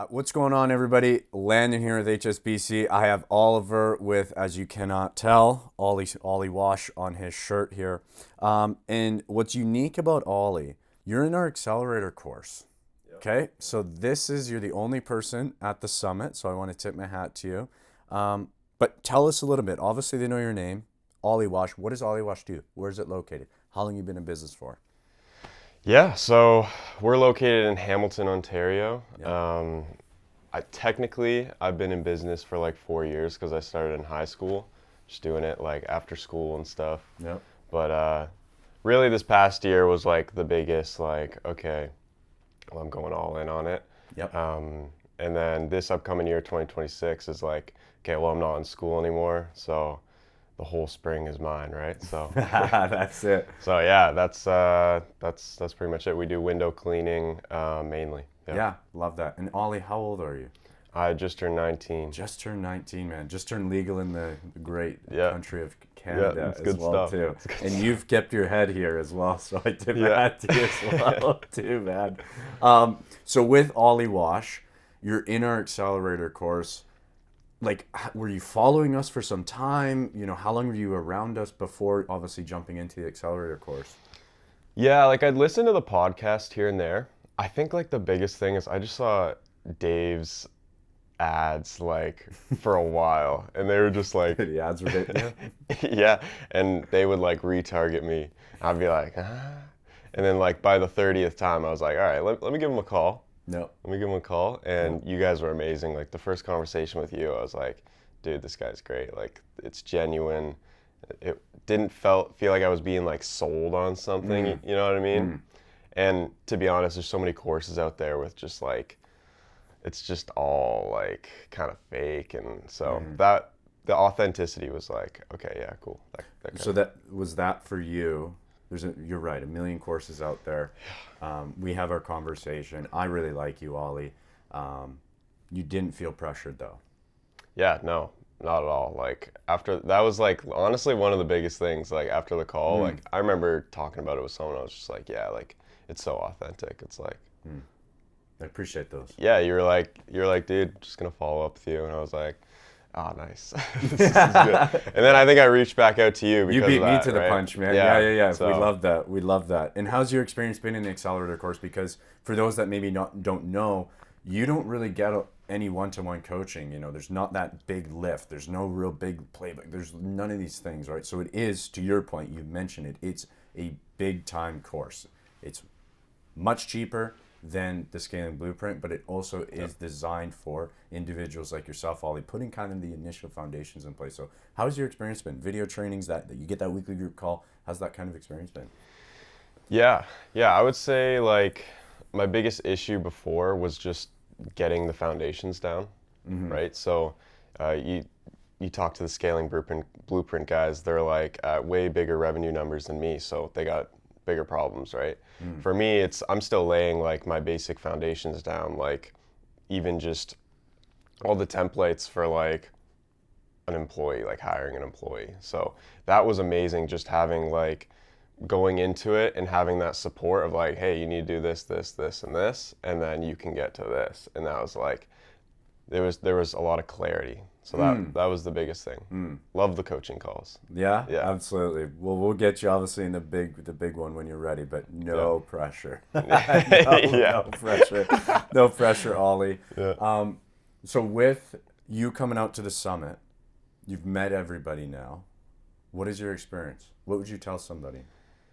What's going on, everybody? Landon here with HSBC. I have Oliver with, as you cannot tell, Olly Wash on his shirt here. And what's unique about Ollie, you're in our accelerator course. Yep. Okay, so you're the only person at the summit, so I want to tip my hat to you. But tell us a little bit. Obviously, they know your name, Olly Wash. What does Olly Wash do? Where is it located? How long have you been in business for? Yeah, so we're located in Hamilton, Ontario. Yep. I've been in business for like 4 years because I started in high school, just doing it like after school and stuff. Yep. But really this past year was like the biggest, like, okay, well, I'm going all in on it. Yep. And then this upcoming year, 2026, is like, okay, well, I'm not in school anymore, so the whole spring is mine, right? So That's it. so yeah, that's pretty much it. We do window cleaning mainly. Yeah, love that. And Ollie, how old are you? I just turned 19. Just turned 19, man. Just turned legal in the great Yeah. country of Canada that's as good well stuff. too. It's good And stuff. you've kept your head here as well, so I tip my Yeah. hat to you as well too, man. So with Olly Wash, you're in our accelerator course. Like, were you following us for some time? You know, how long were you around us before obviously jumping into the accelerator course? Yeah, like I'd listen to the podcast here and there. I think like the biggest thing is I just saw Dave's ads like for a while, and they were just like, The ads were hitting you? yeah, and they would like retarget me. I'd be like, ah. And then like by the 30th time, I was like, all right, let me give him a call. No. Let me give him a call. And you guys were amazing. Like the first conversation with you, I was like, dude, this guy's great. Like it's genuine. It didn't feel like I was being like sold on something. You know what I mean? And to be honest, there's so many courses out there with just like, it's just all like kind of fake. And so that the authenticity was like, okay, yeah, cool. So that was that for you. You're right, a million courses out there. We have our conversation. I really like you, Ollie. You didn't feel pressured though. Yeah, no, not at all. Like after that was like honestly one of the biggest things. Like after the call, like I remember talking about it with someone. I was just like, yeah, like it's so authentic. It's like, I appreciate those. yeah, you're like, dude, just gonna follow up with you, and I was like, oh, nice. This is good. And then I think I reached back out to you because You beat of that, me to the right? punch, man. Yeah. So, We love that. We love that. And how's your experience been in the accelerator course? Because for those that maybe don't know, you don't really get any one-to-one coaching. You know, there's not that big lift. There's no real big playbook. There's none of these things, right? So it is, to your point, you mentioned it. It's a big-time course. It's much cheaper than the scaling blueprint, but it also is designed for individuals like yourself, Ollie, putting kind of the initial foundations in place. So how's your experience been? Video trainings, that you get that weekly group call, how's that kind of experience been? yeah, I would say like my biggest issue before was just getting the foundations down, right? So you talk to the scaling blueprint guys, they're like at way bigger revenue numbers than me, so they got bigger problems, right? For me, I'm still laying like my basic foundations down, like even just all the templates for like an employee, like hiring an employee. So that was amazing, just having like going into it and having that support of like, hey, you need to do this, this, this, and this, and then you can get to this. And that was like, there was a lot of clarity. So that was the biggest thing. Love the coaching calls. Yeah, Yeah. absolutely. Well, we'll get you obviously in the big one when you're ready, but no pressure. Yeah. No pressure. No pressure, Ollie. Yeah. So with you coming out to the summit, you've met everybody now. What is your experience? What would you tell somebody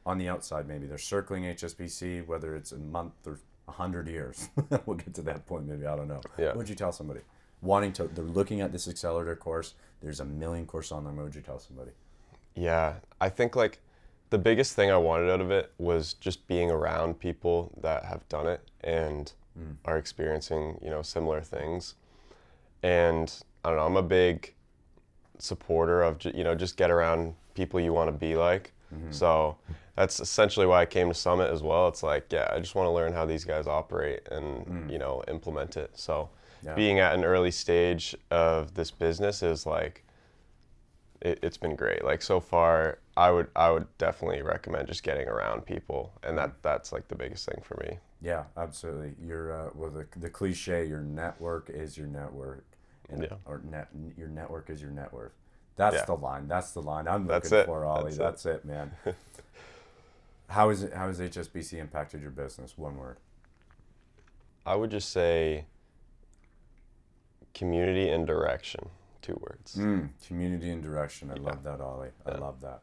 on the outside? Maybe they're circling HSBC, whether it's a month or 100 years. We'll get to that point maybe, I don't know. Yeah. What would you tell somebody? They're looking at this accelerator course. There's a million courses on them. What would you tell somebody? Yeah, I think like the biggest thing I wanted out of it was just being around people that have done it and are experiencing, similar things. And I don't know, I'm a big supporter of, just get around people you want to be like. So that's essentially why I came to Summit as well. It's like, yeah, I just want to learn how these guys operate and, implement it. So being at an early stage of this business is like, it's been great. Like so far, I would definitely recommend just getting around people, and that's like the biggest thing for me. Yeah, absolutely. Well, the cliche, your network is your network, and Yeah. your network is your net worth. That's Yeah. the line. That's the line I'm That's looking it. for, Ollie. That's it, man. How has HSBC impacted your business? One word. I would just say community and direction. 2 words. Community and direction. I love that, Ollie. I Yeah. love that.